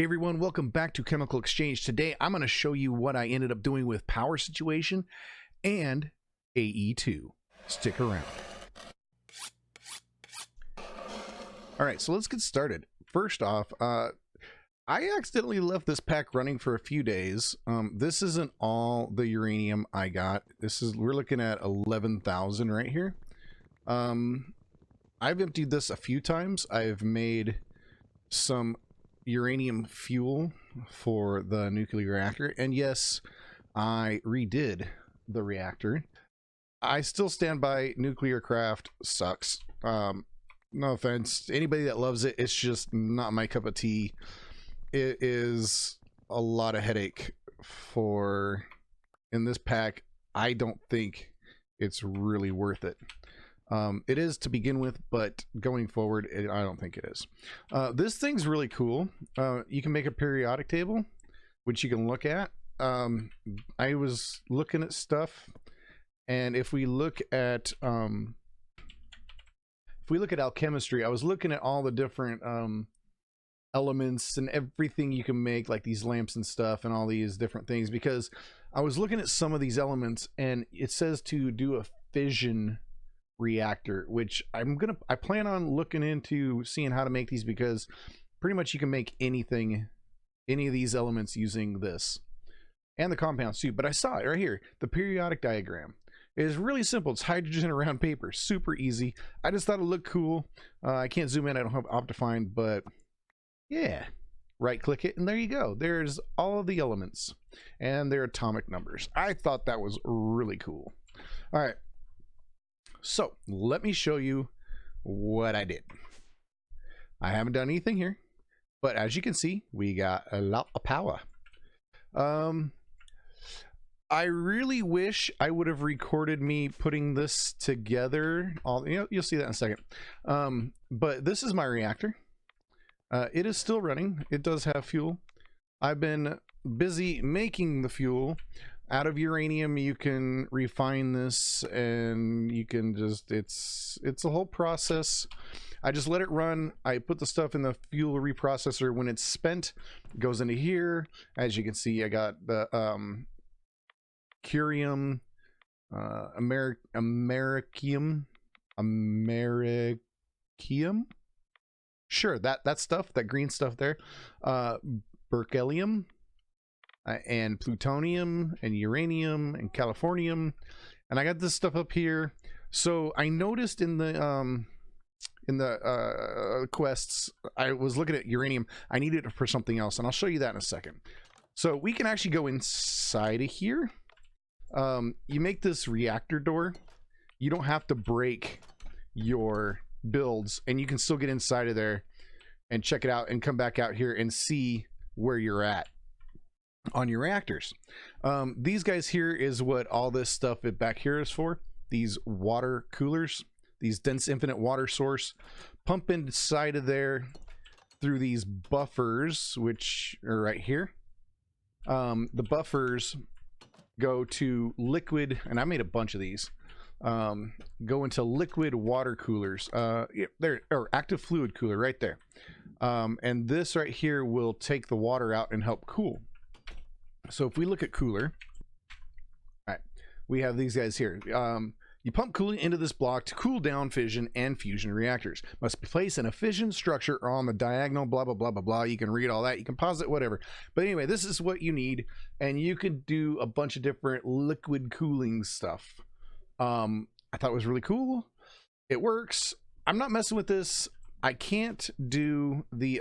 Hey everyone, welcome back to Chemical Exchange. Today I'm going to show you what I ended up doing with Power Situation and AE2. Stick around. Alright, so let's get started. First off, I accidentally left this pack running for a few days. This isn't all the uranium I got. We're looking at 11,000 right here. I've emptied this a few times. I've made some uranium fuel for the nuclear reactor, and yes, I redid the reactor. I still stand by nuclear craft sucks. No offense to anybody that loves it, it's just not my cup of tea. It is a lot of headache for in this pack. I don't think it's really worth it. It is to begin with, but going forward, I don't think it is. This thing's really cool. You can make a periodic table, which you can look at. I was looking at stuff, and if we look at alchemistry, I was looking at all the different elements and everything you can make, like these lamps and stuff, and all these different things. Because I was looking at some of these elements, and it says to do a fission reactor, which I plan on looking into seeing how to make these, because pretty much you can make anything, any of these elements using this and the compounds too. But I saw it right here. The periodic diagram is really simple. It's hydrogen around paper, super easy. I just thought it looked cool. I can't zoom in, I don't have Optifine, but yeah, right click it and there you go. There's all of the elements and their atomic numbers. I thought that was really cool. All right, so let me show you what I did. I haven't done anything here, but as you can see, we got a lot of power. I really wish I would have recorded me putting this together. You'll see that in a second. But this is my reactor. It is still running. It does have fuel. I've been busy making the fuel. Out of uranium, you can refine this, and you can just, it's a whole process. I just let it run. I put the stuff in the fuel reprocessor. When it's spent, it goes into here. As you can see, I got the curium, americium, sure, that stuff, that green stuff there, berkelium, and plutonium and uranium and californium, and I got this stuff up here. So I noticed in the quests, I was looking at uranium. I needed it for something else, and I'll show you that in a second. So we can actually go inside of here. You make this reactor door. You don't have to break your builds, and you can still get inside of there and check it out and come back out here and see where you're at on your reactors. These guys here is what all this stuff back here is for. These water coolers, these dense infinite water source, pump inside of there through these buffers, which are right here. The buffers go to liquid, and I made a bunch of these, go into liquid water coolers. There, or active fluid cooler right there. And this right here will take the water out and help cool. So if we look at cooler, all right, we have these guys here. You pump cooling into this block to cool down fission and fusion reactors. Must be placed in a fission structure or on the diagonal, blah, blah, blah, blah, blah. You can read all that. You can pause it, whatever. But anyway, this is what you need. And you could do a bunch of different liquid cooling stuff. I thought it was really cool. It works. I'm not messing with this. I can't do the,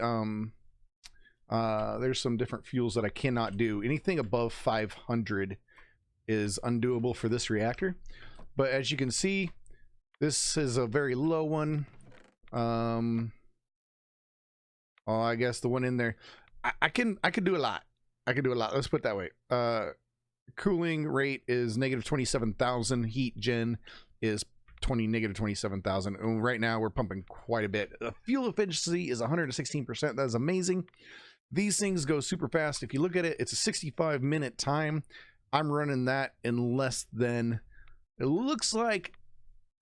there's some different fuels that I cannot do. Anything above 500 is undoable for this reactor. But as you can see, this is a very low one. Oh, I guess the one in there, I can do a lot. I can do a lot. Let's put it that way. Cooling rate is negative 27,000. Heat gen is negative 27,000. And right now we're pumping quite a bit. The fuel efficiency is 116%. That is amazing. These things go super fast. If you look at it, it's a 65-minute time. I'm running that in less than, it looks like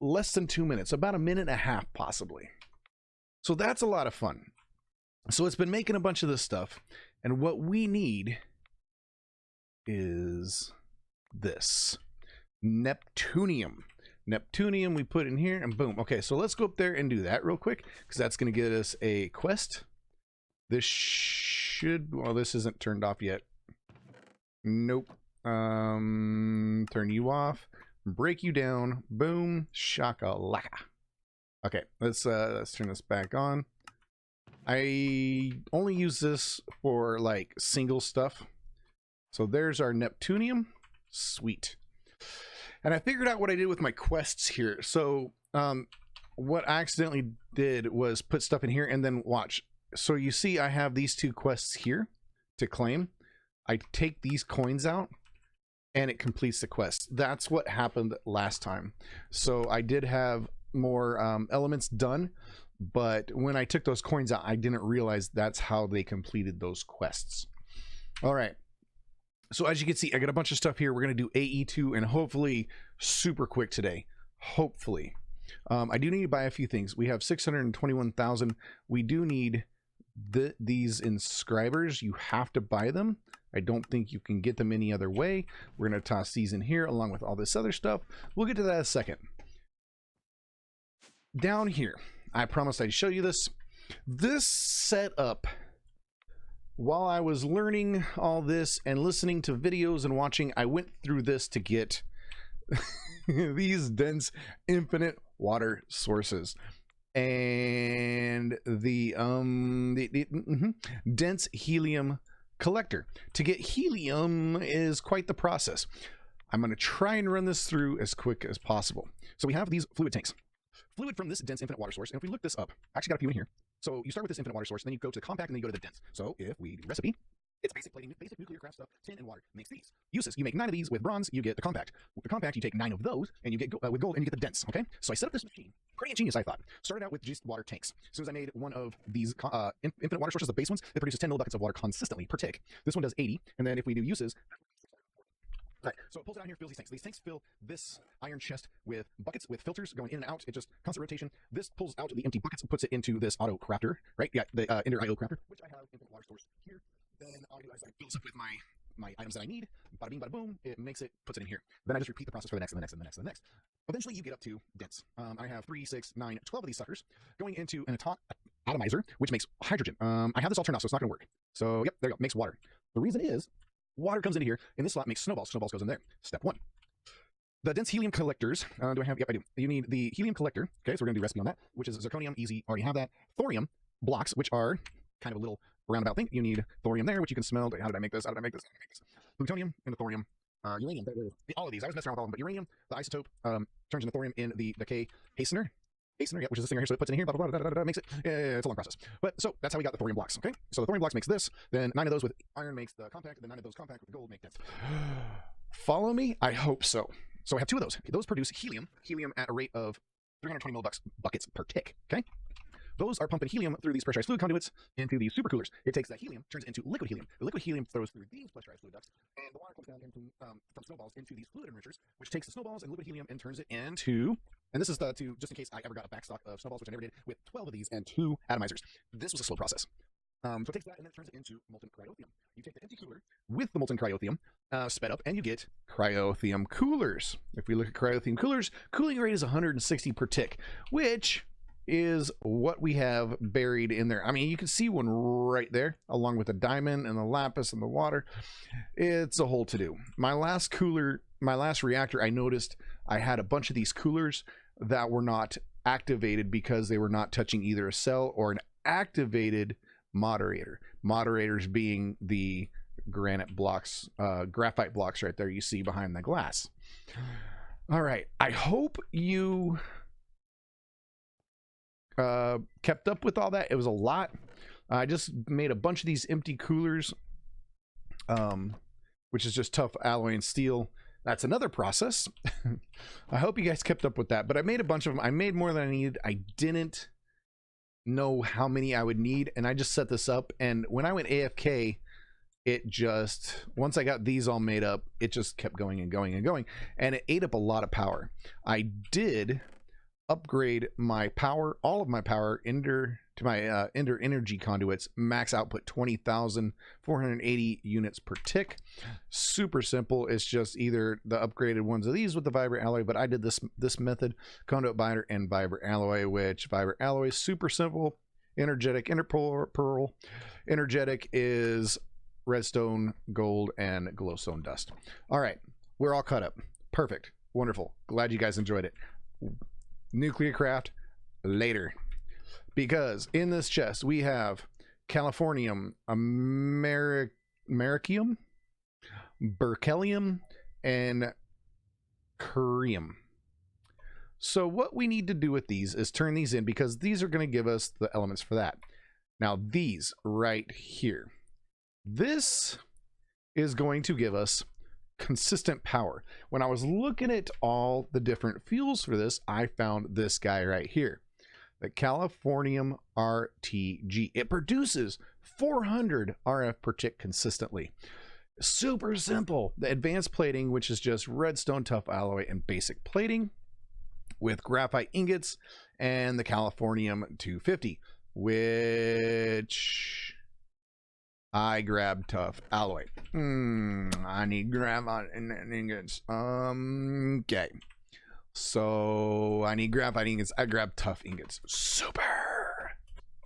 less than 2 minutes, about a minute and a half possibly. So that's a lot of fun. So it's been making a bunch of this stuff, And what we need is this Neptunium. Neptunium we put in here and boom. Okay, so let's go up there and do that real quick because that's going to get us a quest. This should, well, this isn't turned off yet. Nope. Turn you off, break you down, boom, shakalaka. Okay, let's turn this back on. I only use this for like single stuff. So there's our Neptunium. Sweet. And I figured out what I did with my quests here. So what I accidentally did was put stuff in here and then watch. So you see I have these two quests here to claim. I take these coins out and it completes the quest. That's what happened last time. So I did have more elements done, but when I took those coins out, I didn't realize that's how they completed those quests. All right. So as you can see, I got a bunch of stuff here. We're going to do AE2 and hopefully super quick today. Hopefully. I do need to buy a few things. We have 621,000. We do need these inscribers. You have to buy them. I don't think you can get them any other way. We're going to toss these in here along with all this other stuff. We'll get to that in a second. Down here, I promised I'd show you this. This setup, while I was learning all this and listening to videos and watching, I went through this to get these dense infinite water sources. And the dense helium collector. To get helium is quite the process. I'm going to try and run this through as quick as possible. So we have these fluid tanks. Fluid from this dense infinite water source. And if we look this up, I actually got a few in here. So you start with this infinite water source, then you go to the compact, and then you go to the dense. So if we do recipe, it's basic plating, basic nuclear craft stuff, tin and water makes these. Uses, you make 9 of these with bronze, you get the compact. With the compact, you take 9 of those, and you get with gold, and you get the dense, okay? So I set up this machine, pretty ingenious, I thought. Started out with just water tanks. As soon as I made one of these infinite water sources, the base ones, that produces 10 millibuckets of water consistently per tick. This one does 80, and then if we do uses, right, so it pulls it out here, fills these tanks. These tanks fill this iron chest with buckets with filters going in and out. It just constant rotation. This pulls out the empty buckets and puts it into this auto crafter, right? Yeah, the Ender IO crafter, which I have infinite water source here. Then all I do is I build up with my items that I need. Bada bing, bada boom. It makes it, puts it in here. Then I just repeat the process for the next and the next and the next and the next. Eventually, you get up to dense. I have 3, 6, 9, 12 of these suckers going into an atomizer, which makes hydrogen. I have this all turned off, so it's not going to work. So, yep, there you go. Makes water. The reason is water comes into here, and this slot makes snowballs. Snowballs goes in there. Step 1. The dense helium collectors. Do I have? Yep, I do. You need the helium collector. Okay, so we're going to do recipe on that, which is zirconium. Easy. Already have that. Thorium blocks, which are kind of a little roundabout thing. You need thorium there, which you can smell. How did I make this? How did I make this? How did I make this? Plutonium and the thorium. Uranium. All of these. I was messing around with all of them, but uranium, the isotope, turns into thorium in the decay hastener. Hastener, yeah, which is this thing right here. So it puts it in here, blah, blah, blah, blah, blah, makes it. It's a long process. But so that's how we got the thorium blocks. Okay. So the thorium blocks makes this. Then 9 of those with iron makes the compact. Then 9 of those compact with gold make dense. Follow me? I hope so. So I have 2 of those. Those produce helium. Helium at a rate of 320 millibuckets per tick. Okay. Those are pumping helium through these pressurized fluid conduits into these supercoolers. It takes that helium, turns it into liquid helium. The liquid helium flows through these pressurized fluid ducts, and the water comes down into, from snowballs into these fluid enrichers, which takes the snowballs and liquid helium and turns it into, and this is just in case I ever got a backstock of snowballs, which I never did, with 12 of these and 2 atomizers. This was a slow process. So it takes that and then it turns it into molten cryothium. You take the empty cooler with the molten cryothium, sped up, and you get cryothium coolers. If we look at cryothium coolers, cooling rate is 160 per tick, which is what we have buried in there. I mean, you can see one right there, along with the diamond and the lapis and the water. It's a whole to-do. My last reactor, I noticed I had a bunch of these coolers that were not activated because they were not touching either a cell or an activated moderator. Moderators being the granite blocks, graphite blocks right there you see behind the glass. All right, I hope you kept up with all that. It was a lot. I just made a bunch of these empty coolers, which is just tough alloy and steel. That's another process. I hope you guys kept up with that, but I made a bunch of them. I made more than I needed. I didn't know how many I would need, and I just set this up, and when I went AFK, it just, once I got these all made up, it just kept going and going and going, and it ate up a lot of power. I did upgrade my power, all of my power, to my Ender energy conduits. Max output 20,480 units per tick. Super simple. It's just either the upgraded ones of these with the vibrant alloy, but I did this method, conduit binder and vibrant alloy, which vibrant alloy is super simple. Energetic, interpearl. Energetic is redstone, gold, and glowstone dust. All right, we're all caught up. Perfect. Wonderful. Glad you guys enjoyed it. Nuclear craft later. Because in this chest we have Californium, Americium, Berkelium, and Curium. So what we need to do with these is turn these in, because these are going to give us the elements for that. Now these right here, this is going to give us consistent power. When I was looking at all the different fuels for this, I found this guy right here, the Californium RTG. It produces 400 RF per tick consistently. Super simple. The advanced plating, which is just redstone, tough alloy, and basic plating, with graphite ingots, and the Californium 250, which I grabbed tough alloy. I need graphite ingots. Okay. So I need graphite ingots. I grabbed tough ingots. Super.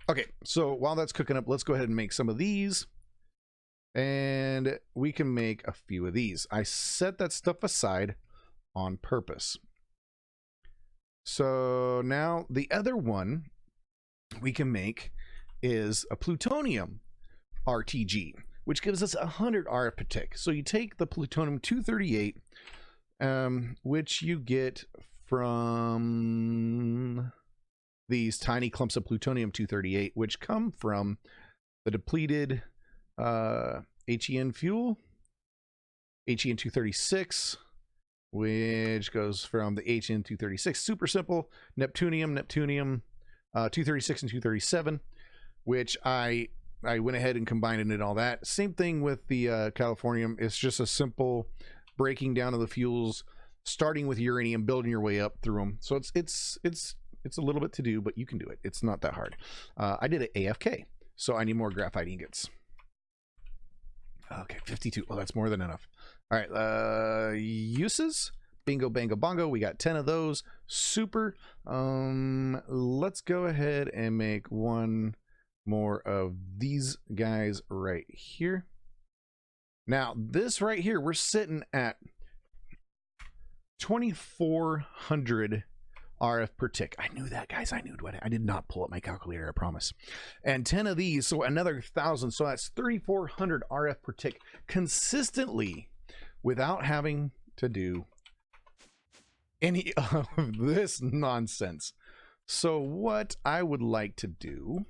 Okay, so while that's cooking up, let's go ahead and make some of these. And we can make a few of these. I set that stuff aside on purpose. So now the other one we can make is a plutonium RTG, which gives us 100 RF per tick. So you take the plutonium 238, which you get from these tiny clumps of plutonium 238, which come from the depleted HEN fuel, HEN 236, which goes from the HN 236. Super simple. Neptunium 236 and 237, which I went ahead and combined it and all that. Same thing with the Californium. It's just a simple breaking down of the fuels, starting with uranium, building your way up through them. So it's a little bit to do, but you can do it. It's not that hard. I did it AFK, so I need more graphite ingots. Okay, 52. Well, that's more than enough. All right, uses. Bingo, bango, bongo. We got 10 of those. Super. Let's go ahead and make one more of these guys right here. Now, this right here, we're sitting at 2,400 RF per tick. I knew that, guys. I knew what I did not pull up my calculator, I promise. And 10 of these, so another 1,000. So that's 3,400 RF per tick consistently without having to do any of this nonsense. So what I would like to do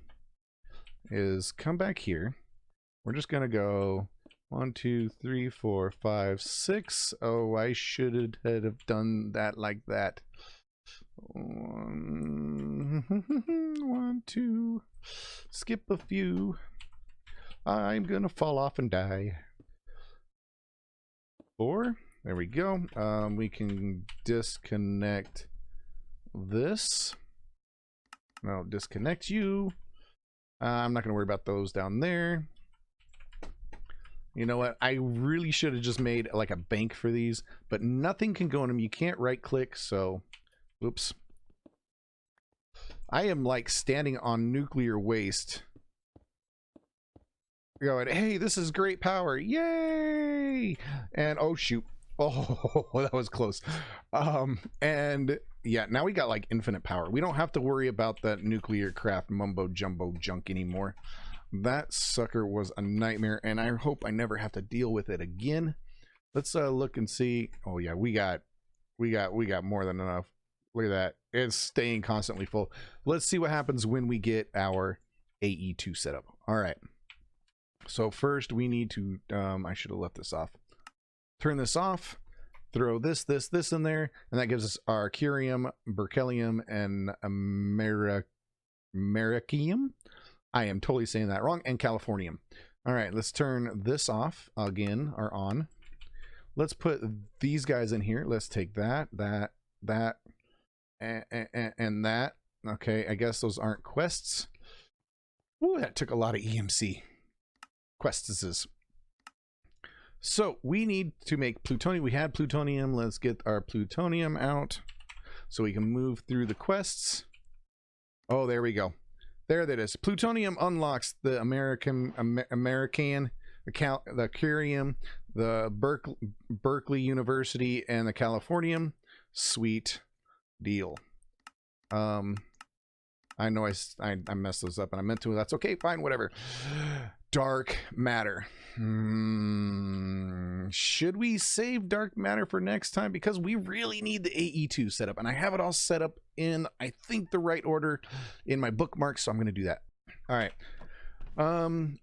is come back here. We're just gonna go 1, 2, 3, 4, 5, 6. Oh, I should have done that like that. 1, 2, skip a few. I'm gonna fall off and die. 4. There we go. We can disconnect this. No, disconnect you. I'm not gonna worry about those down there. You know what? I really should have just made like a bank for these, but nothing can go in them. You can't right click, so oops. I am like standing on nuclear waste. Going, hey, this is great power. Yay! And oh shoot. Oh, that was close. And yeah, now we got like infinite power. We don't have to worry about that nuclear craft mumbo jumbo junk anymore. That sucker was a nightmare, and I hope I never have to deal with it again. Let's look and see. Oh yeah, we got more than enough. Look at that. It's staying constantly full. Let's see what happens when we get our AE2 set up. All right. So first we need to, I should have left this off. Turn this off, throw this in there, and that gives us our curium, berkelium, and americium. I am totally saying that wrong, and californium. All right, let's turn this off again, or on. Let's put these guys in here. Let's take that, and that. Okay, I guess those aren't quests. Ooh, that took a lot of EMC quests. So we need to make plutonium. We had plutonium. Let's get our plutonium out so we can move through the quests. Oh, there we go. There that is. Plutonium unlocks the American, the Curium, the Berkeley University, and the Californium. Sweet deal. I know I messed those up and I meant to. That's okay. Fine. Whatever. Dark matter. Should we save dark matter for next time? Because we really need the AE2 setup, and I have it all set up in, I think, the right order in my bookmarks, so I'm going to do that. All right.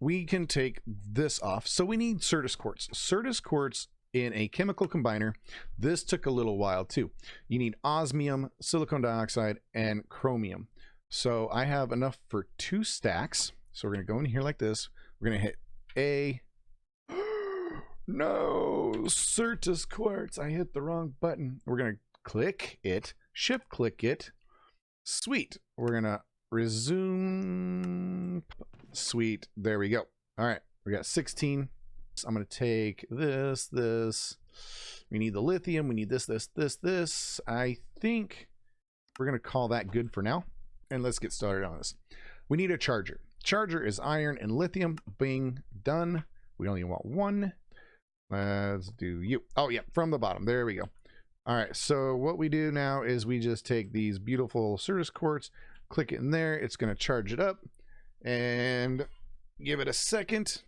We can take this off. So we need Certus quartz. Certus quartz in a chemical combiner. This took a little while too. You need osmium, silicon dioxide, and chromium. So I have enough for 2 stacks. So we're going to go in here like this. We're going to hit A. No, Certus quartz. I hit the wrong button. We're going to click it, shift click it. Sweet. We're going to resume. Sweet. There we go. All right. We got 16. So I'm going to take this. We need the lithium. We need this. I think we're going to call that good for now. And let's get started on this. We need a charger. Charger is iron and lithium. Bing, done. We only want 1. Let's do you. Oh, yeah, from the bottom. There we go. All right, so what we do now is we just take these beautiful Certus quartz, click it in there. It's going to charge it up and give it a second.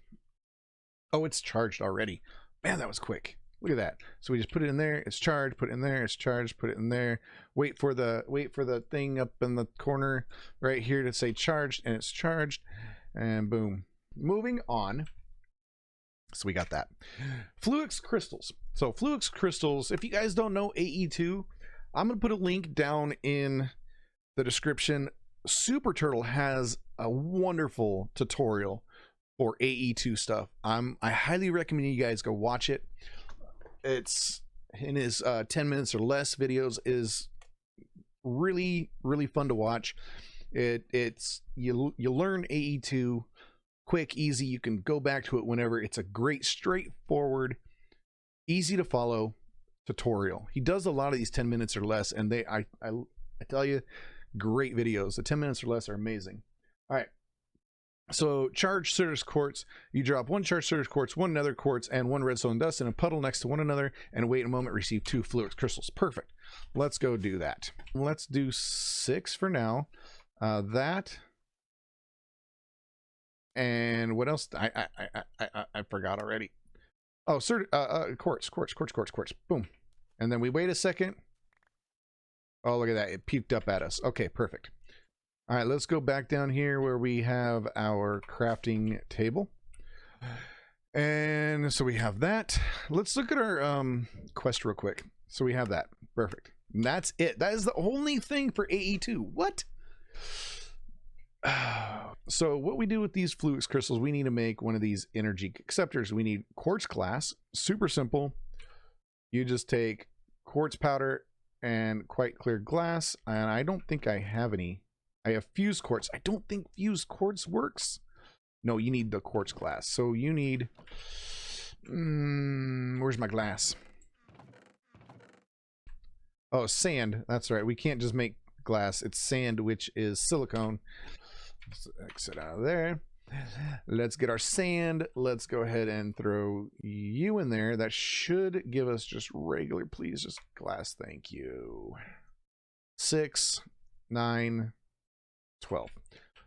Oh, it's charged already. Man, that was quick. Look at that. So we just put it in there. It's charged. Put it in there. It's charged. Put it in there. Wait for the thing up in the corner right here to say charged, and it's charged. And boom. Moving on. So we got that. Fluix crystals. So Fluix crystals, if you guys don't know AE2, I'm going to put a link down in the description. Super Turtle has a wonderful tutorial for AE2 stuff. I highly recommend you guys go watch it. It's in his 10 minutes or less videos is really fun to watch. It's you learn AE2 quick, easy. You can go back to it whenever. It's a great, straightforward, easy to follow tutorial. He does a lot of these 10 minutes or less, and I tell you, great videos. The 10 minutes or less are amazing. All right. So charged Certus quartz, you drop 1 charged Certus quartz, 1 nether quartz, and 1 redstone dust in a puddle next to one another, and wait a moment, receive 2 Fluix crystals. Perfect. Let's go do that. Let's do 6 for now. That. And what else? I forgot already. Oh, quartz. Boom. And then we wait a second. Oh, look at that. It peeked up at us. Okay, perfect. All right, let's go back down here where we have our crafting table. And so we have that. Let's look at our quest real quick. So we have that. Perfect. And that's it. That is the only thing for AE2. What? So what we do with these Fluix crystals, we need to make one of these energy acceptors. We need quartz glass. Super simple. You just take quartz powder and quite clear glass. And I don't think I have any. I have fused quartz. I don't think fused quartz works. No, you need the quartz glass. So you need... where's my glass? Oh, sand. That's right. We can't just make glass. It's sand, which is silicone. Let's exit out of there. Let's get our sand. Let's go ahead and throw you in there. That should give us just regular, please, just glass. Thank you. 6, 9, 12.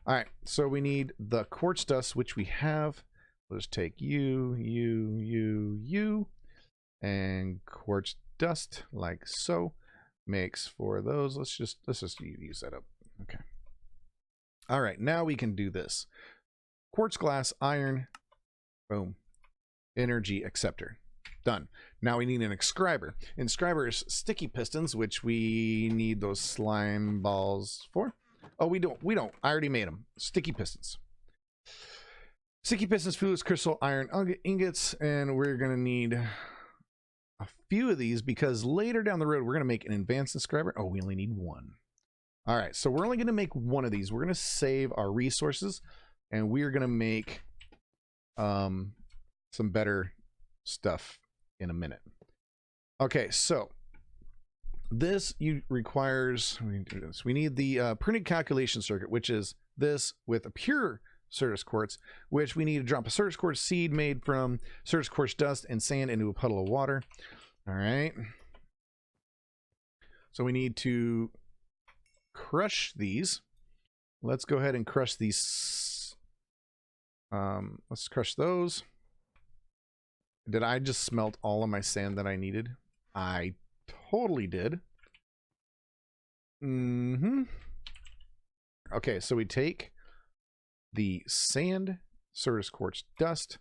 All right, so we need the quartz dust, which we have. Let's take you, and quartz dust like so. Makes 4 of those. Let's just use that up. Okay. All right, now we can do this. Quartz glass, iron, boom. Energy acceptor. Done. Now we need an inscriber. Inscriber is sticky pistons, which we need those slime balls for. Oh, we don't. I already made them. Sticky pistons. Sticky pistons, Fluix crystal, iron ingots, and we're going to need a few of these because later down the road, we're going to make an advanced inscriber. Oh, we only need 1. All right, so we're only going to make 1 of these. We're going to save our resources. and we are going to make some better stuff in a minute. Okay, so this requires, we need the printed calculation circuit, which is this with a pure Certus quartz, which we need to drop a Certus quartz seed made from Certus quartz dust and sand into a puddle of water. All right. So we need to crush these. Let's go ahead and crush these. Let's crush those. Did I just smelt all of my sand that I needed? I totally did. Okay, so we take the sand, Certus quartz dust,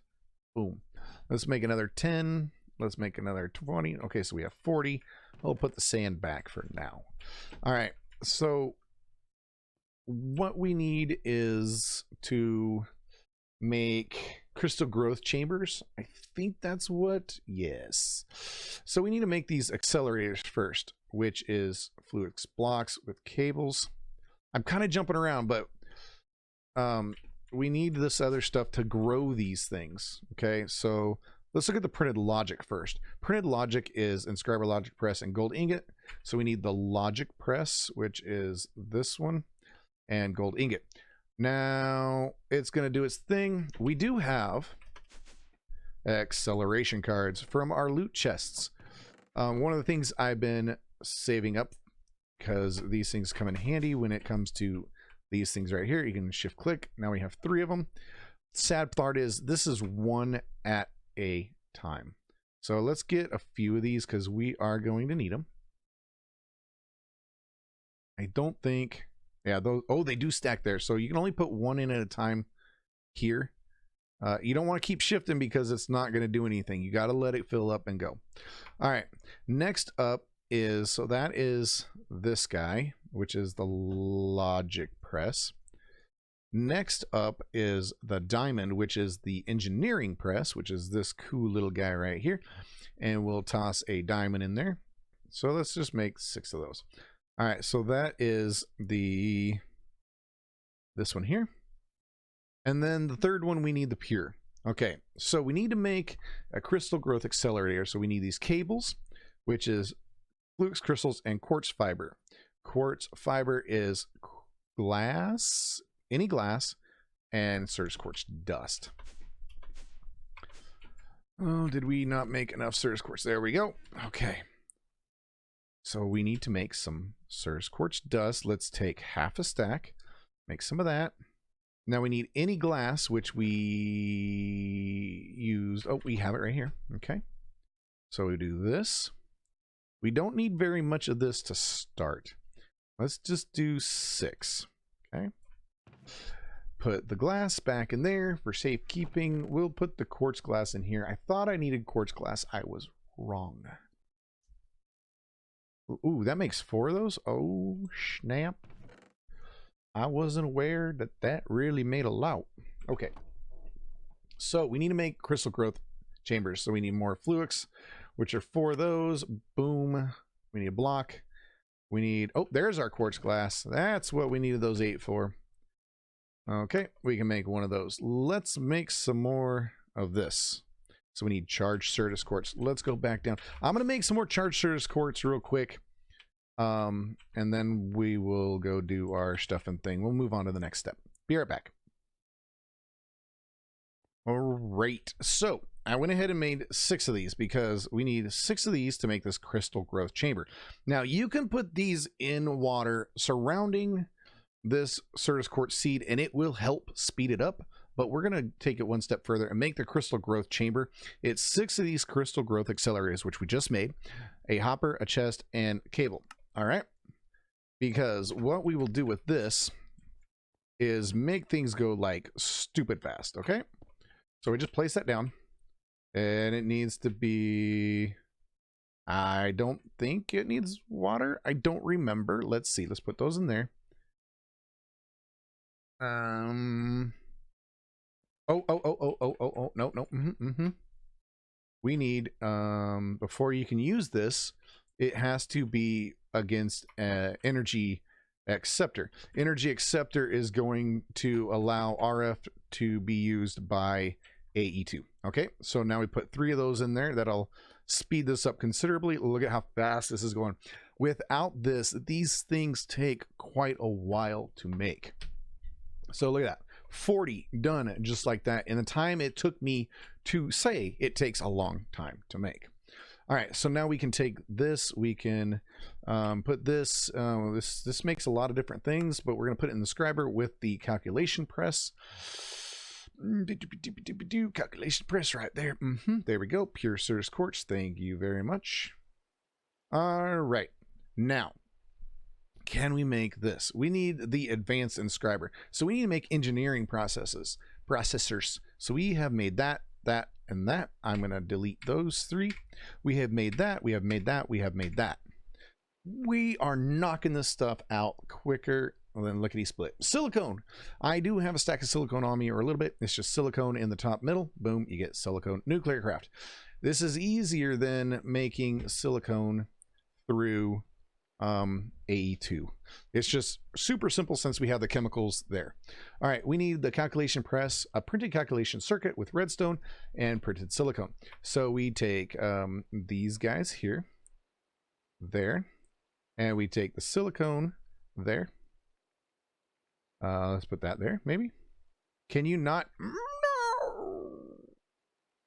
boom. Let's make another 10. Let's make another 20. Okay, so we have 40. We'll put the sand back for now. All right, so what we need is to make crystal growth chambers. I think that's what, yes. So we need to make these accelerators first, which is fluix blocks with cables. I'm kind of jumping around, but we need this other stuff to grow these things. Okay, so let's look at the printed logic first. Printed logic is inscriber logic press and gold ingot. So we need the logic press, which is this one, and gold ingot. Now it's going to do its thing. We do have acceleration cards from our loot chests. One of the things I've been saving up, because these things come in handy when it comes to these things right here. You can shift click. Now we have 3 of them. Sad part is this is one at a time. So let's get a few of these because we are going to need them. I don't think, yeah, those, oh, they do stack there. So you can only put one in at a time here. You don't want to keep shifting because it's not going to do anything. You got to let it fill up and go. All right. Next up is, so that is this guy, which is the logic press. Next up is the diamond, which is the engineering press, which is this cool little guy right here. And we'll toss a diamond in there. So let's just make 6 of those. All right, so that is this one here. And then the third one, we need the pure. Okay, so we need to make a crystal growth accelerator. So we need these cables, which is flux crystals and quartz fiber. Quartz fiber is glass, any glass, and Certus quartz dust. Oh, did we not make enough Certus quartz? There we go. Okay. So we need to make some Certus quartz dust. Let's take half a stack, make some of that. Now we need any glass, which we used. Oh, we have it right here. Okay. So we do this. We don't need very much of this to start. Let's just do 6. Okay. Put the glass back in there for safekeeping. We'll put the quartz glass in here. I thought I needed quartz glass. I was wrong. Ooh, that makes 4 of those. Oh, snap. I wasn't aware that that really made a lot. Okay. So we need to make crystal growth chambers. So we need more fluix, which are 4 of those. Boom. We need a block. We need, oh, there's our quartz glass. That's what we needed those 8 for. Okay, we can make 1 of those. Let's make some more of this. So we need charged Certus quartz. Let's go back down. I'm going to make some more charged Certus quartz real quick. And then we will go do our stuff and thing. We'll move on to the next step. Be right back. All right. So I went ahead and made 6 of these because we need 6 of these to make this crystal growth chamber. Now you can put these in water surrounding this Certus quartz seed and it will help speed it up. But we're going to take it one step further and make the crystal growth chamber. It's 6 of these crystal growth accelerators, which we just made, a hopper, a chest, and cable. All right. Because what we will do with this is make things go like stupid fast. Okay. So we just place that down and it needs to be, I don't think it needs water. I don't remember. Let's see. Let's put those in there. No. We need, before you can use this, it has to be against energy acceptor. Energy acceptor is going to allow RF to be used by AE2. Okay, so now we put 3 of those in there. That'll speed this up considerably. Look at how fast this is going. Without this, these things take quite a while to make. So look at that, 40 done just like that in the time it took me to say it takes a long time to make. All right, so now we can take this, we can put this, this makes a lot of different things, but we're gonna put it in the scriber with the calculation press. Calculation press right there. There we go, pure Certus quartz, thank you very much. All right, now, can we make this? We need the advanced inscriber. So we need to make engineering processors. So we have made that, that, and that. I'm going to delete those 3. We have made that, we have made that, we have made that. We are knocking this stuff out quicker than lickety split. Silicone. I do have a stack of silicone on me, or a little bit. It's just silicone in the top middle. Boom, you get silicone nuclear craft. This is easier than making silicone through AE2. It's just super simple since we have the chemicals there. All right, we need the calculation press, a printed calculation circuit with redstone and printed silicone. So we take these guys here, there, and we take the silicone there. Let's put that there, maybe. Can you not? No!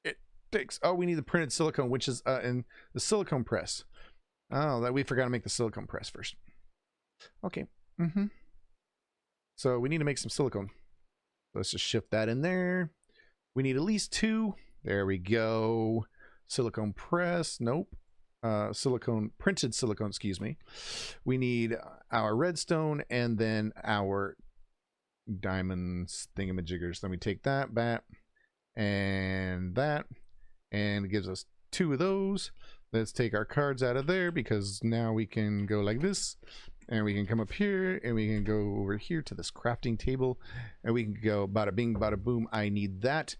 It takes, oh, we need the printed silicone, which is in the silicone press. Oh, that we forgot to make the silicone press first. Okay. So we need to make some silicone. Let's just shift that in there. We need at least 2. There we go. Silicone press. Nope. Silicone, printed silicone, excuse me. We need our redstone and then our diamonds thingamajiggers. Let me take that back and that, and it gives us 2 of those. Let's take our cards out of there because now we can go like this, and we can come up here, and we can go over here to this crafting table, and we can go bada bing, bada boom. I need that.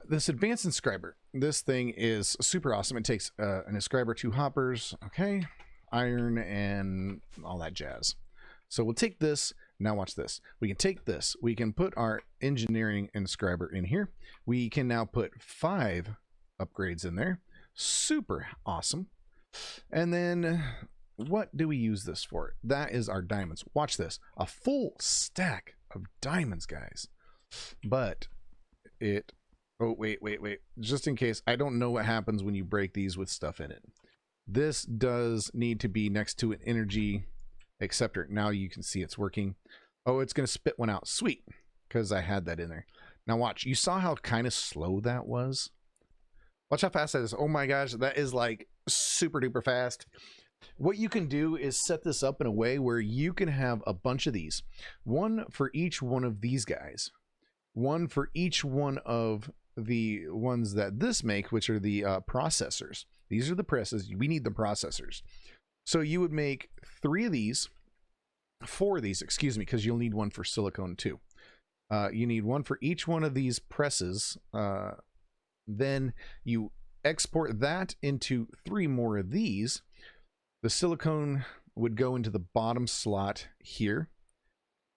This advanced inscriber, this thing is super awesome. It takes an inscriber, 2 hoppers, okay, iron, and all that jazz. So we'll take this. Now watch this. We can take this. We can put our engineering inscriber in here. We can now put 5 upgrades in there. Super awesome. And then what do we use this for? That is our diamonds. Watch this. A full stack of diamonds, guys. But it, oh, wait. Just in case, I don't know what happens when you break these with stuff in it. This does need to be next to an energy acceptor. Now you can see it's working. Oh, it's going to spit one out. Sweet. Because I had that in there. Now watch. You saw how kind of slow that was? Watch how fast that is. Oh my gosh, that is like super duper fast. What you can do is set this up in a way where you can have a bunch of these. 1 for each one of these guys. 1 for each one of the ones that this make, which are the processors. These are the presses. We need the processors. So you would make 3 of these, 4 of these, excuse me, because you'll need 1 for silicone too. You need 1 for each one of these presses. Then you export that into 3 more of these. The silicone would go into the bottom slot here,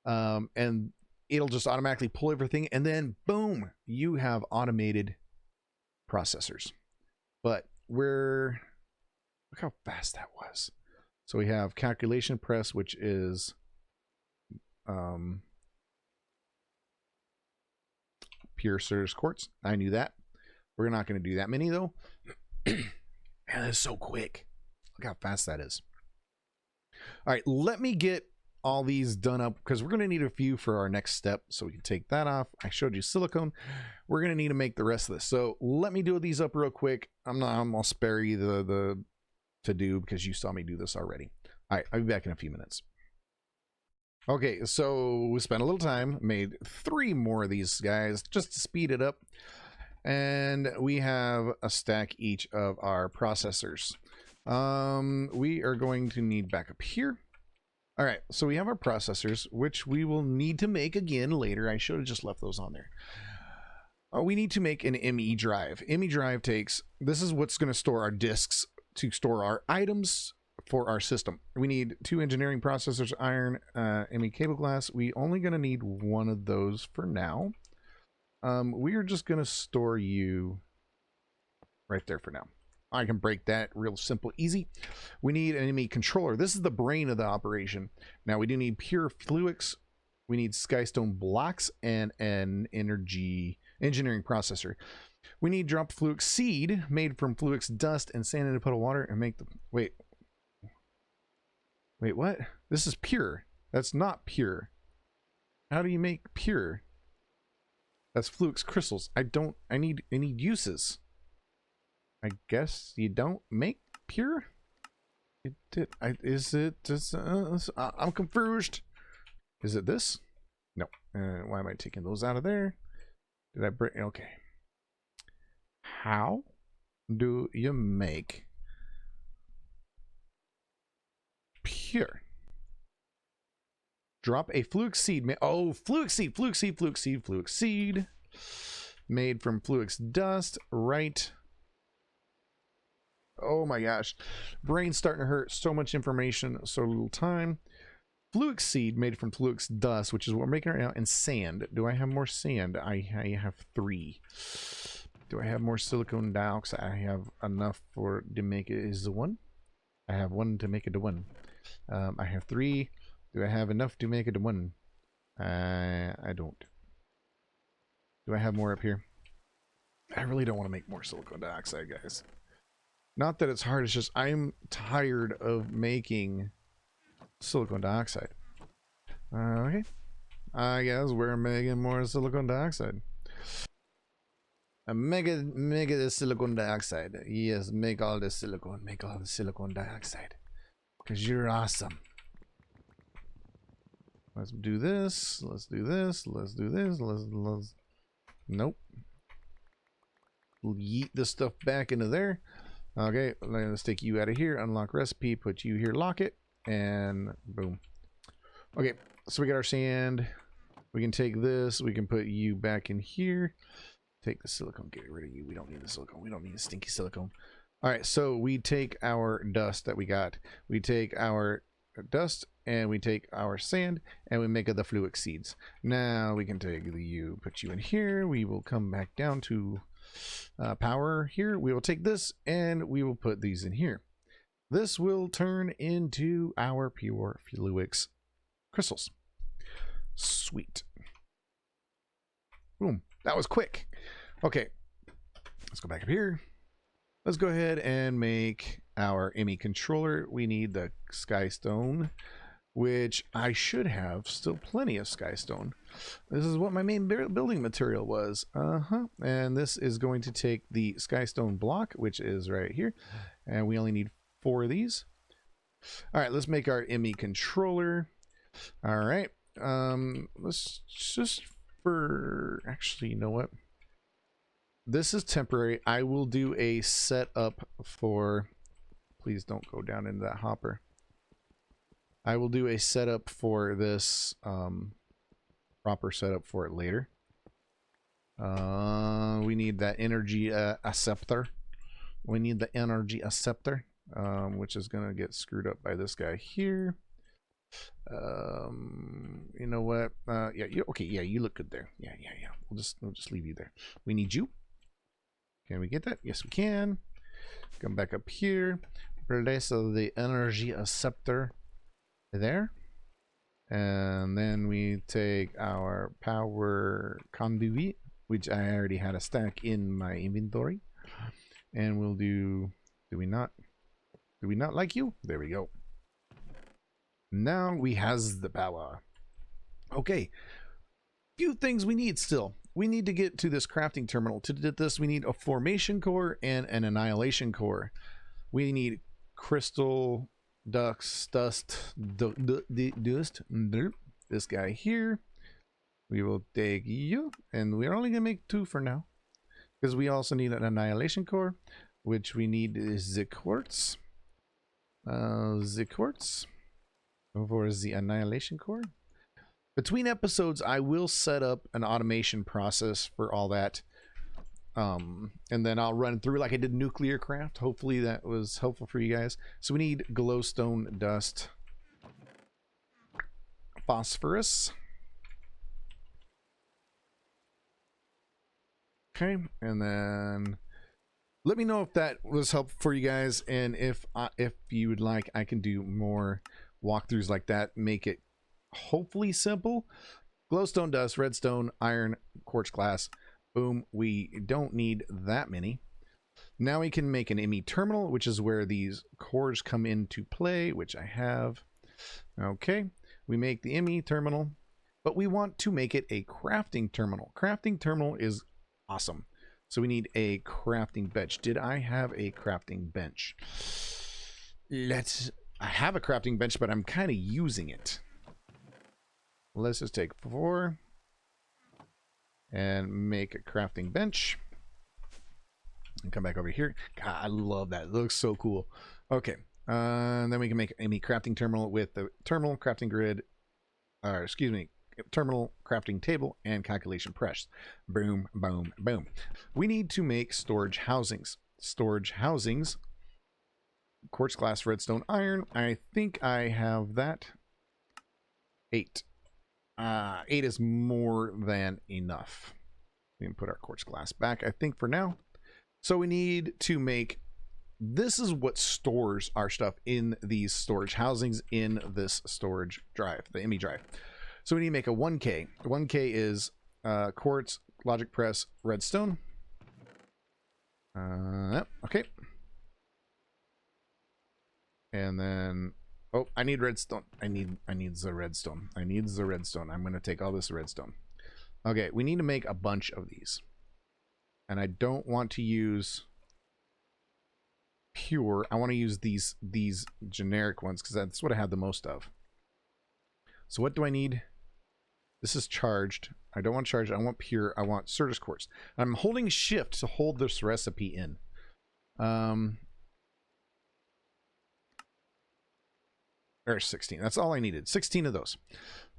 and it'll just automatically pull everything, and then boom, you have automated processors. But look how fast that was. So we have calculation press, which is pure Certus quartz. I knew that. We're not going to do that many though. Man, that is so quick. Look how fast that is. All right, let me get all these done up because we're going to need a few for our next step. So we can take that off. I showed you silicone. We're going to need to make the rest of this. So let me do these up real quick. I'll spare you the to do because you saw me do this already. All right, I'll be back in a few minutes. Okay, so we spent a little time, made 3 more of these guys just to speed it up. And we have a stack each of our processors. We are going to need back up here. All right, so we have our processors, which we will need to make again later. I should have just left those on there. We need to make an ME drive. ME drive takes, this is what's going to store our disks to store our items for our system. We need 2 engineering processors, iron, ME cable glass. We only going to need 1 of those for now. We are just going to store you right there for now. I can break that real simple, easy. We need an ME controller. This is the brain of the operation. Now we do need pure fluix. We need skystone blocks and an engineering processor. We need drop fluix seed made from fluix dust and sand in a puddle of water and make the wait, what? This is pure. That's not pure. How do you make pure? That's fluix crystals. I need uses. I guess you don't make pure? It did. I'm confused. Is it this? No. Why am I taking those out of there? Did I break? Okay. How do you make pure? Drop a fluix seed. Oh, fluix seed made from fluix dust. Right. Oh my gosh. Brain's starting to hurt. So much information, so little time. Fluix seed made from fluix dust, which is what we're making right now, and sand. Do I have more sand? I have 3. Do I have more silicon dioxide? I have enough to make it is the 1. I have 1 to make it to 1. I have 3. Do I have enough to make it to 1? I don't. Do I have more up here? I really don't want to make more silicon dioxide, guys. Not that it's hard, it's just I'm tired of making silicon dioxide. Okay. I guess we're making more silicon dioxide. Make the silicon dioxide. Yes, make all the silicon. Make all the silicon dioxide. Because you're awesome. Let's do this. Let's do this. Let's do this. Let's... Nope. We'll yeet this stuff back into there. Okay, let's take you out of here. Unlock recipe. Put you here. Lock it. And boom. Okay, so we got our sand. We can take this. We can put you back in here. Take the silicone. Get rid of you. We don't need the silicone. We don't need the stinky silicone. All right, so we take our dust that we got. We take our dust and we take our sand and we make the fluix seeds. Now we can take you, put you in here. We will come back down to power here. We will take this and we will put these in here. This will turn into our pure fluix crystals. Sweet. Boom. That was quick. Okay. Let's go back up here. Let's go ahead and make our ME controller. We need the skystone, which I should have still plenty of skystone. This is what my main building material was. And this is going to take the skystone block, which is right here. And we only need 4 of these. All right, let's make our ME controller. All right. Let's just actually, you know what? This is temporary. I will do a setup for, please don't go down into that hopper. I will do a setup for this, proper setup for it later. We need that energy acceptor. We need the energy acceptor, which is going to get screwed up by this guy here. You know what? Yeah, okay, yeah, you look good there. Yeah. We'll just leave you there. We need you. Can we get that? Yes, we can. Come back up here. Place the energy acceptor there. And then we take our power conduit, which I already had a stack in my inventory. And we'll do we not like you? There we go. Now we has the power. Okay. Few things we need still. We need to get to this crafting terminal. To do this, we need a formation core and an annihilation core. We need crystal, dust, this guy here. We will take you, and we're only gonna make 2 for now, because we also need an annihilation core, which we need is the quartz. The quartz for the annihilation core. Between episodes, I will set up an automation process for all that. And then I'll run through like I did nuclear craft. Hopefully that was helpful for you guys. So we need glowstone dust, phosphorus. Okay, and then let me know if that was helpful for you guys, and if you would like, I can do more walkthroughs like that, make it hopefully simple. Glowstone dust, redstone, iron, quartz glass. Boom. We don't need that many. Now we can make an ME terminal, which is where these cores come into play, which I have. Okay, we make the ME terminal, but we want to make it a crafting terminal. Crafting terminal is awesome. So we need a crafting bench. Did I have a crafting bench? I have a crafting bench, but I'm kind of using it. Let's just take 4 and make a crafting bench. And come back over here. God, I love that. It looks so cool. Okay. Then we can make a crafting terminal with the terminal crafting grid. Excuse me. Terminal crafting table and calculation press. Boom, boom, boom. We need to make storage housings. Storage housings. Quartz glass, redstone, iron. I think I have that. 8. 8 is more than enough. We can put our quartz glass back, I think, for now. So we need to make, this is what stores our stuff in these storage housings in this storage drive, the ME drive. So we need to make a 1K. 1K is quartz, logic press, redstone. Okay. And then, oh, I need redstone. I need the redstone. I need the redstone. I'm going to take all this redstone. Okay, we need to make a bunch of these. And I don't want to use pure. I want to use these generic ones because that's what I have the most of. So what do I need? This is charged. I don't want charged. I want pure. I want Certus quartz. I'm holding shift to hold this recipe in. There's 16. That's all I needed. 16 of those.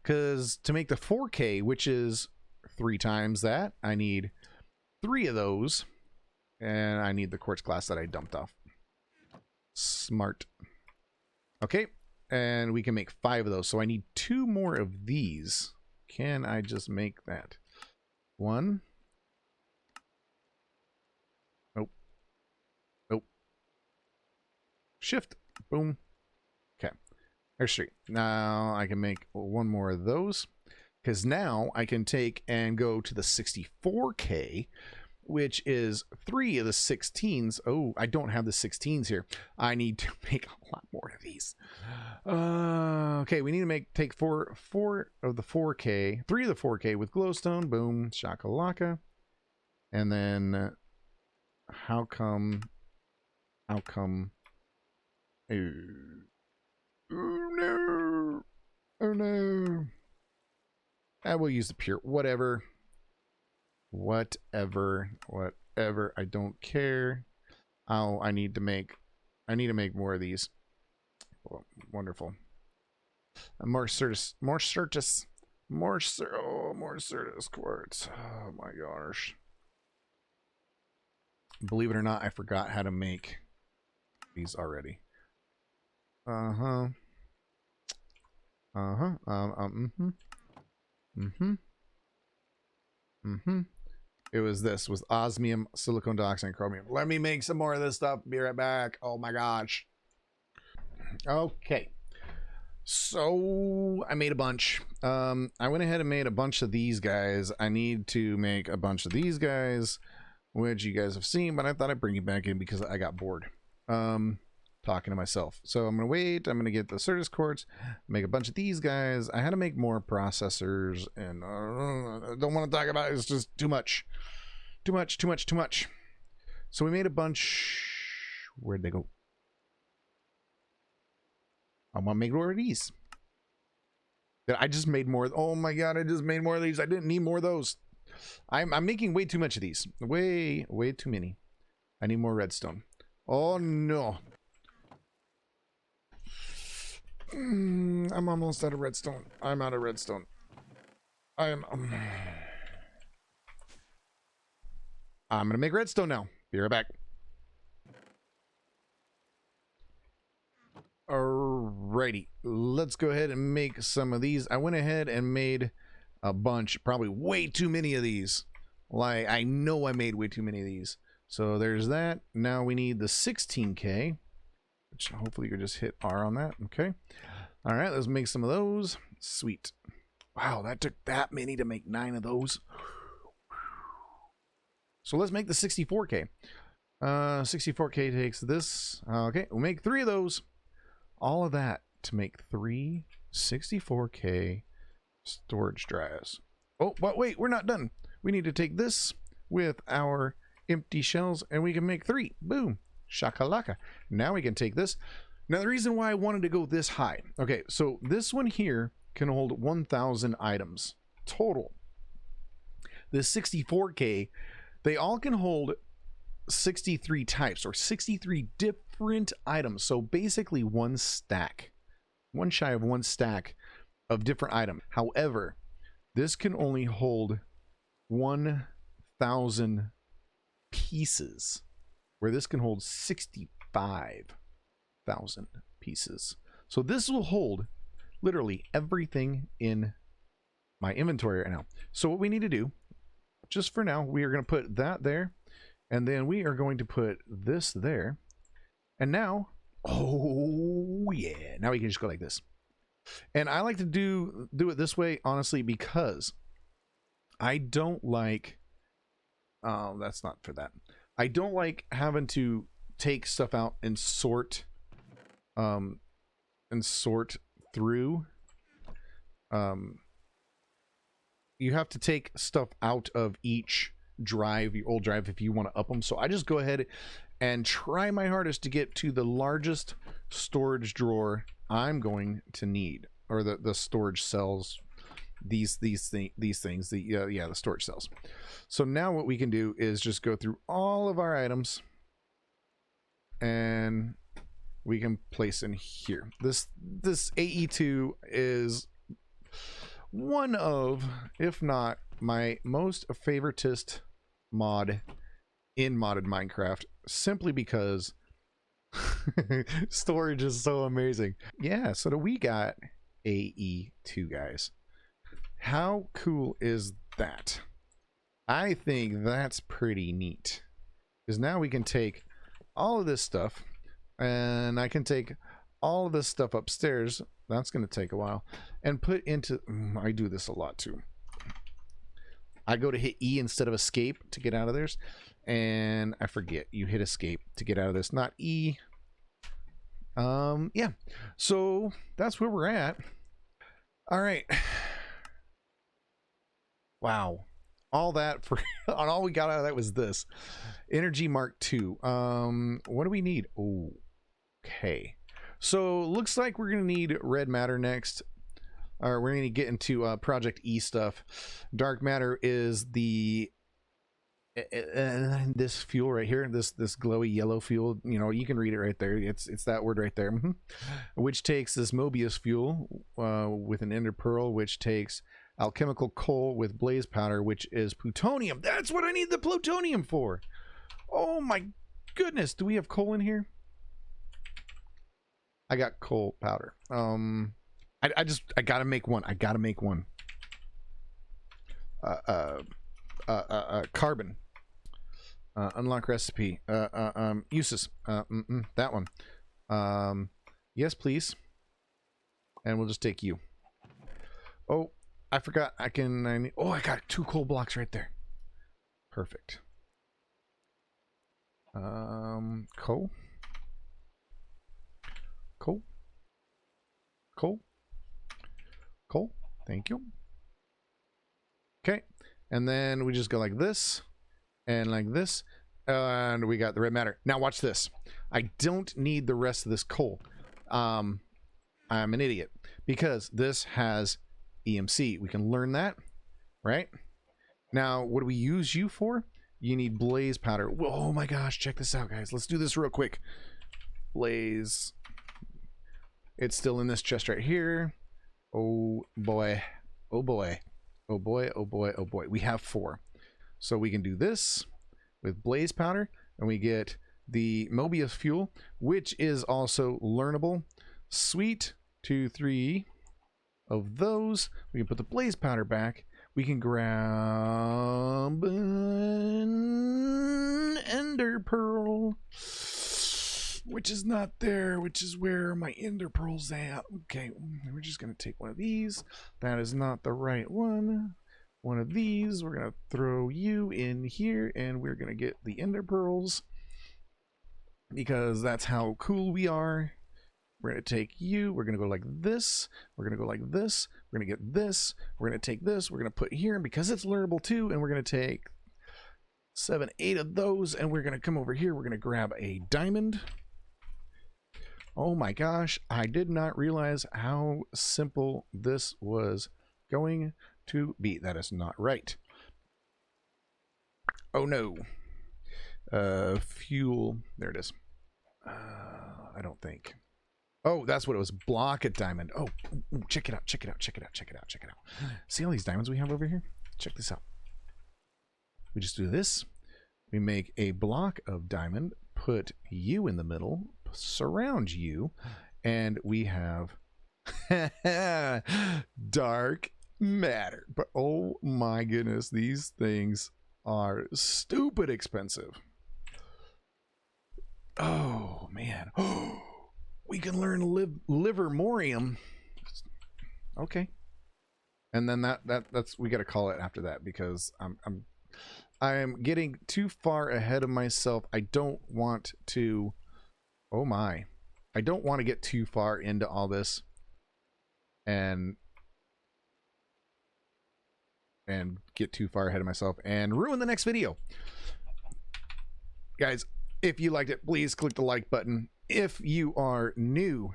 Because to make the 4K, which is 3 times that, I need 3 of those. And I need the quartz glass that I dumped off. Smart. Okay. And we can make 5 of those. So I need 2 more of these. Can I just make that? 1. Nope. Nope. Shift. Boom. Okay. There's 3. Now I can make 1 more of those. Because now I can take and go to the 64K, which is 3 of the 16s. Oh, I don't have the 16s here. I need to make a lot more of these. Okay, we need to take 4 of the 4K, 3 of the 4K with glowstone. Boom, shakalaka. And then how come? Oh no! Oh no! I will use the pure. Whatever. I don't care. I need to make more of these. Oh, wonderful. More Certus quartz. Oh my gosh. Believe it or not, I forgot how to make these already. It was this, was osmium, silicon dioxide, and chromium. Let me make some more of this stuff. Be right back. Oh my gosh. Okay. So I made a bunch. I went ahead and made a bunch of these guys. I need to make a bunch of these guys, which you guys have seen, but I thought I'd bring you back in because I got bored. Talking to myself. So I'm gonna wait. I'm gonna get the Certus quartz, make a bunch of these guys. I had to make more processors, and I don't want to talk about it. It's just too much. Too much. So we made a bunch. Where'd they go? I want to make more of these. I just made more. Oh my god, I just made more of these. I didn't need more of those. I'm making way too much of these. Way too many. I need more redstone. Oh no. I'm almost out of redstone. I'm out of redstone. I'm I'm gonna make redstone now. Be right back. Alrighty, let's go ahead and make some of these. I went ahead and made a bunch, probably way too many of these. Like, I know I made way too many of these. So there's that. Now we need the 16K, which hopefully you can just hit R on that. Okay. All right, let's make some of those. Sweet. Wow, that took that many to make 9 of those. So let's make the 64K. 64K takes this. Okay, we'll make 3 of those. All of that to make 3 64K storage drives. Oh, but wait, we're not done. We need to take this with our empty shells and we can make 3. Boom. Shakalaka. Now we can take this. Now the reason why I wanted to go this high. Okay, so this one here can hold 1,000 items total. This 64K, they all can hold 63 types or 63 different items. So basically one stack, one shy of one stack of different items. However, this can only hold 1,000 pieces, where this can hold 65,000 pieces. So this will hold literally everything in my inventory right now. So what we need to do, just for now, we are going to put that there. And then we are going to put this there. And now, oh yeah, now we can just go like this. And I like to do it this way, honestly, because I don't like, that's not for that. I don't like having to take stuff out and sort through. You have to take stuff out of each drive, your old drive, if you want to up them. So I just go ahead and try my hardest to get to the largest storage drawer I'm going to need, or the storage cells, these things, the storage cells. So now what we can do is just go through all of our items and we can place in here. This AE2 is one of, if not my most favoritist mod in modded Minecraft, simply because storage is so amazing. Yeah, so we got AE2, guys. How cool is that? I think that's pretty neat, because now we can take all of this stuff, and I can take all of this stuff upstairs. That's going to take a while, and put into, I do this a lot too. I go to hit E instead of escape to get out of theirs, and I forget you hit escape to get out of this, not E. Yeah, so that's where we're at. All right. Wow, all that for on all we got out of that was this Energy Mark II. What do we need? Oh, okay, so looks like we're gonna need red matter next. Or we're going to get into ProjectE stuff. Dark matter is the this fuel right here, this glowy yellow fuel. You know, you can read it right there. It's that word right there. Which takes this Mobius fuel with an ender pearl, which takes alchemical coal with blaze powder, which is plutonium. That's what I need the plutonium for. Oh my goodness, do we have coal in here? I got coal powder. I gotta make one. I gotta make one. Carbon. Unlock recipe. Uses. That one. Yes, please. And we'll just take you. Oh, I forgot. I got 2 coal blocks right there. Perfect. Coal. Coal. Coal. Cool, thank you. Okay, and then we just go like this and like this, and we got the red matter. Now watch this. I don't need the rest of this coal. I'm an idiot, because this has EMC. We can learn that, right? Now, what do we use you for? You need blaze powder. Oh my gosh, check this out, guys. Let's do this real quick. Blaze. It's still in this chest right here. Oh boy, oh boy, oh boy, oh boy, oh boy. We have 4. So we can do this, with blaze powder, and we get the Mobius fuel, which is also learnable. Sweet. 2, 3 of those. We can put the blaze powder back. We can grab an ender pearl, which is not there, which is where my ender pearl's at. Okay, we're just going to take one of these. That is not the right one. One of these. We're going to throw you in here, and we're going to get the ender pearls because that's how cool we are. We're going to take you, we're going to go like this, we're going to go like this, we're going to get this, we're going to take this, we're going to put here, and because it's learnable too, and we're going to take 7, 8 of those, and we're going to come over here, we're going to grab a diamond. Oh my gosh, I did not realize how simple this was going to be. That is not right. Oh no. Fuel, there it is. I don't think. Oh, that's what it was. Block a diamond. Oh, check it out. Check it out. Check it out. Check it out. Check it out. See all these diamonds we have over here? Check this out. We just do this. We make a block of diamond, put you in the middle, surround you, and we have dark matter. But oh my goodness, these things are stupid expensive. Oh man. We can learn livermorium. Okay. And then that's we got to call it after that because I'm getting too far ahead of myself. I don't want to. Oh my. I don't want to get too far into all this and get too far ahead of myself and ruin the next video. Guys, if you liked it, please click the like button. If you are new,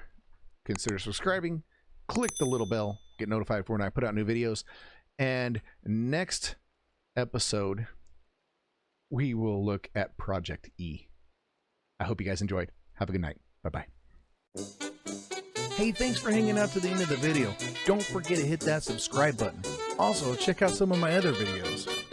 consider subscribing. Click the little bell. Get notified for when I put out new videos. And next episode, we will look at ProjectE. I hope you guys enjoyed. Have a good night. Bye-bye. Hey, thanks for hanging out to the end of the video. Don't forget to hit that subscribe button. Also, check out some of my other videos.